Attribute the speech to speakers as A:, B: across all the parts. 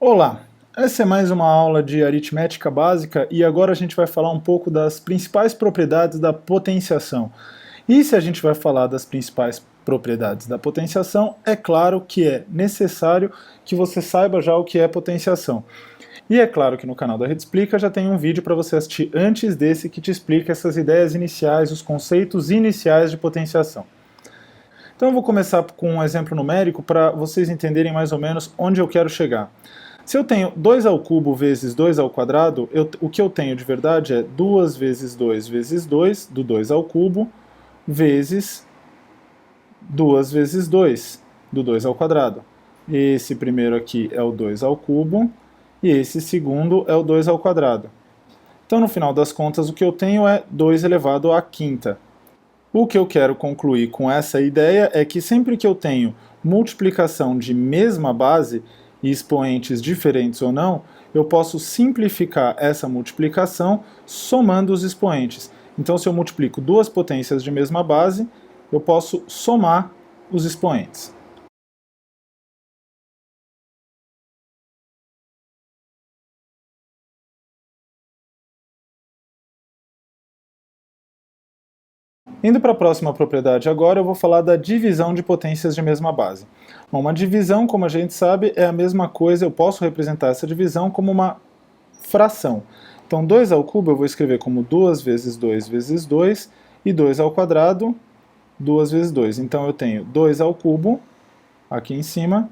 A: Olá, essa é mais uma aula de aritmética básica e agora a gente vai falar um pouco das principais propriedades da potenciação. E se a gente vai falar das principais propriedades da potenciação, é claro que é necessário que você saiba já o que é potenciação. E é claro que no canal da Rede Explica já tem um vídeo para você assistir antes desse que te explica essas ideias iniciais, os conceitos iniciais de potenciação. Então eu vou começar com um exemplo numérico para vocês entenderem mais ou menos onde eu quero chegar. Se eu tenho 2 ao cubo vezes 2 ao quadrado, o que eu tenho de verdade é 2 vezes 2 vezes 2, do 2 ao cubo, vezes 2 vezes 2, do 2 ao quadrado. Esse primeiro aqui é o 2 ao cubo, e esse segundo é o 2 ao quadrado. Então, no final das contas, o que eu tenho é 2 elevado à quinta. O que eu quero concluir com essa ideia é que sempre que eu tenho multiplicação de mesma base, e expoentes diferentes ou não, eu posso simplificar essa multiplicação somando os expoentes. Então, se eu multiplico duas potências de mesma base, eu posso somar os expoentes. Indo para a próxima propriedade agora, eu vou falar da divisão de potências de mesma base. Bom, uma divisão, como a gente sabe, é a mesma coisa, eu posso representar essa divisão como uma fração. Então, 2 ao cubo eu vou escrever como 2 vezes 2 vezes 2, e 2 ao quadrado, 2 vezes 2. Então, eu tenho 2 ao cubo, aqui em cima,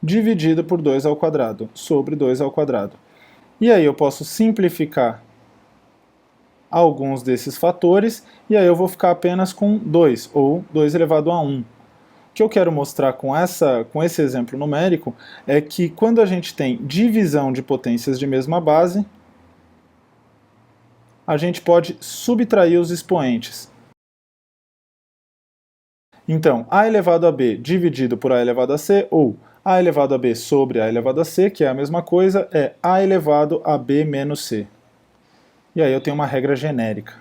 A: dividido por 2 ao quadrado, sobre 2 ao quadrado. E aí eu posso simplificar alguns desses fatores, e aí eu vou ficar apenas com 2, ou 2 elevado a 1. O que eu quero mostrar com esse exemplo numérico é que quando a gente tem divisão de potências de mesma base, a gente pode subtrair os expoentes. Então, a elevado a b dividido por a elevado a c, ou a elevado a b sobre a elevado a c, que é a mesma coisa, é a elevado a b menos c. E aí eu tenho uma regra genérica.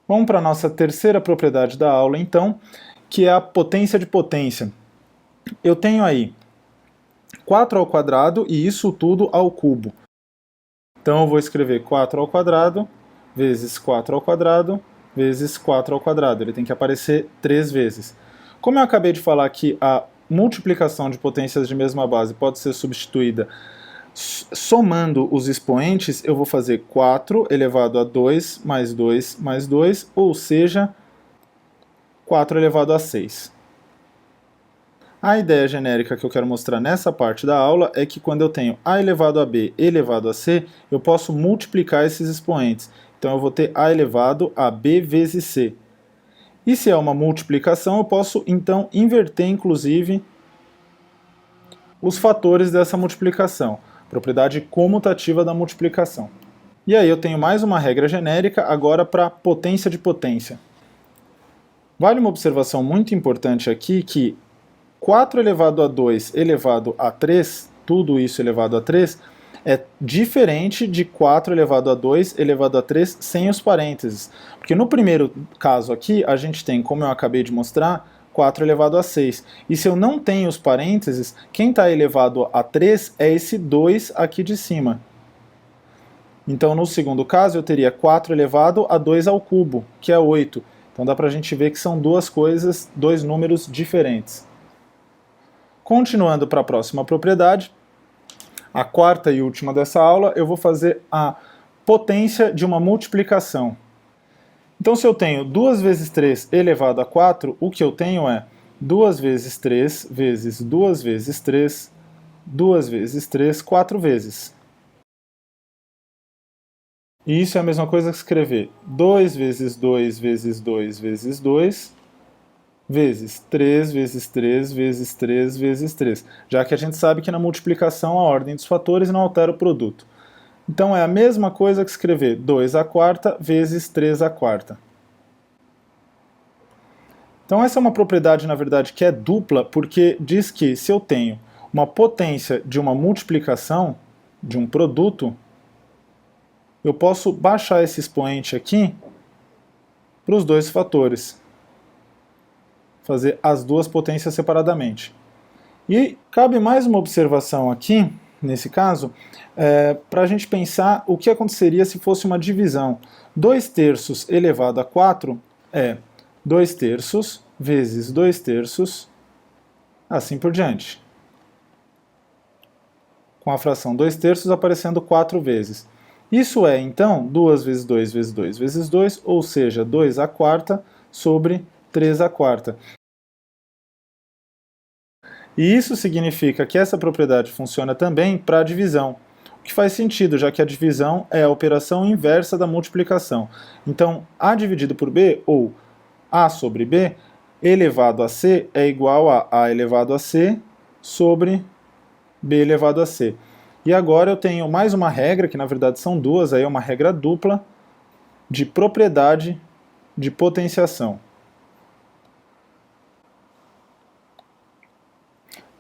A: Vamos para a nossa terceira propriedade da aula, então, que é a potência de potência. Eu tenho aí 4 ao quadrado e isso tudo ao cubo. Então eu vou escrever 4 ao quadrado vezes 4 ao quadrado vezes 4 ao quadrado. Ele tem que aparecer 3 vezes. Como eu acabei de falar que a multiplicação de potências de mesma base pode ser substituída somando os expoentes, eu vou fazer 4 elevado a 2 mais 2 mais 2, ou seja, 4 elevado a 6. A ideia genérica que eu quero mostrar nessa parte da aula é que quando eu tenho a elevado a b elevado a c, eu posso multiplicar esses expoentes. Então eu vou ter a elevado a b vezes c. E se é uma multiplicação, eu posso então inverter inclusive os fatores dessa multiplicação. Propriedade comutativa da multiplicação. E aí eu tenho mais uma regra genérica agora para potência de potência. Vale uma observação muito importante aqui que 4 elevado a 2 elevado a 3, tudo isso elevado a 3, é diferente de 4 elevado a 2 elevado a 3 sem os parênteses. Porque no primeiro caso aqui, a gente tem, como eu acabei de mostrar, 4 elevado a 6. E se eu não tenho os parênteses, quem está elevado a 3 é esse 2 aqui de cima. Então, no segundo caso, eu teria 4 elevado a 2 ao cubo, que é 8. Então dá para a gente ver que são duas coisas, dois números diferentes. Continuando para a próxima propriedade, a quarta e última dessa aula, eu vou fazer a potência de uma multiplicação. Então, se eu tenho 2 vezes 3 elevado a 4, o que eu tenho é 2 vezes 3 vezes 2 vezes 3, 2 vezes 3, 4 vezes. E isso é a mesma coisa que escrever 2 vezes 2 vezes 2 vezes 2, vezes 3 vezes 3 vezes 3 vezes 3, já que a gente sabe que na multiplicação a ordem dos fatores não altera o produto. Então é a mesma coisa que escrever 2 à quarta vezes 3 à quarta. Então essa é uma propriedade, na verdade, que é dupla, porque diz que se eu tenho uma potência de uma multiplicação, de um produto, eu posso baixar esse expoente aqui para os dois fatores. fazer as duas potências separadamente. E cabe mais uma observação aqui, nesse caso, para a gente pensar o que aconteceria se fosse uma divisão. 2/3 elevado a 4 é 2/3 vezes 2/3, assim por diante. Com a fração 2/3 aparecendo 4 vezes. Isso é, então, 2 vezes 2 vezes 2 vezes 2, ou seja, 2/4 sobre 3/4. E isso significa que essa propriedade funciona também para a divisão, o que faz sentido, já que a divisão é a operação inversa da multiplicação. Então, A dividido por B, ou A sobre B, elevado a C é igual a A elevado a C sobre B elevado a C. E agora eu tenho mais uma regra, que na verdade são duas, aí é uma regra dupla, de propriedade de potenciação.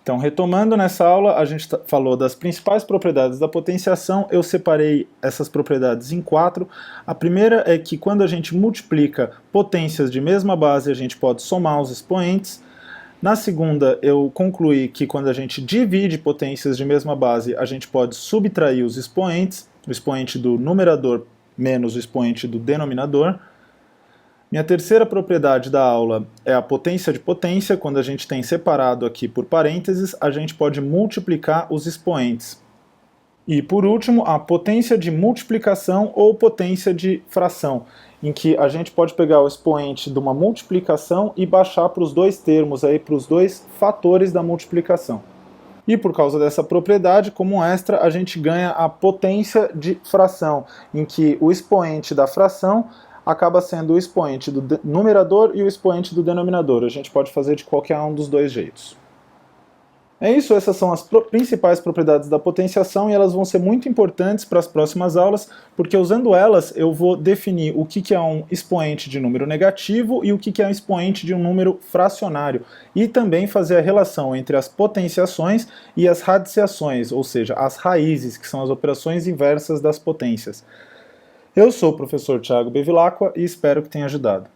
A: Então, retomando nessa aula, a gente falou das principais propriedades da potenciação. Eu separei essas propriedades em 4. A primeira é que quando a gente multiplica potências de mesma base, a gente pode somar os expoentes. Na segunda, eu concluí que quando a gente divide potências de mesma base, a gente pode subtrair os expoentes, o expoente do numerador menos o expoente do denominador. Minha terceira propriedade da aula é a potência de potência. Quando a gente tem separado aqui por parênteses, a gente pode multiplicar os expoentes. E por último, a potência de multiplicação ou potência de fração, em que a gente pode pegar o expoente de uma multiplicação e baixar para os dois termos, para os dois fatores da multiplicação. E por causa dessa propriedade, como um extra, a gente ganha a potência de fração, em que o expoente da fração acaba sendo o expoente do numerador e o expoente do denominador. A gente pode fazer de qualquer um dos dois jeitos. É isso, essas são as principais propriedades da potenciação e elas vão ser muito importantes para as próximas aulas, porque usando elas eu vou definir o que é um expoente de número negativo e o que é um expoente de um número fracionário, e também fazer a relação entre as potenciações e as radiciações, ou seja, as raízes, que são as operações inversas das potências. Eu sou o professor Thiago Bevilacqua e espero que tenha ajudado.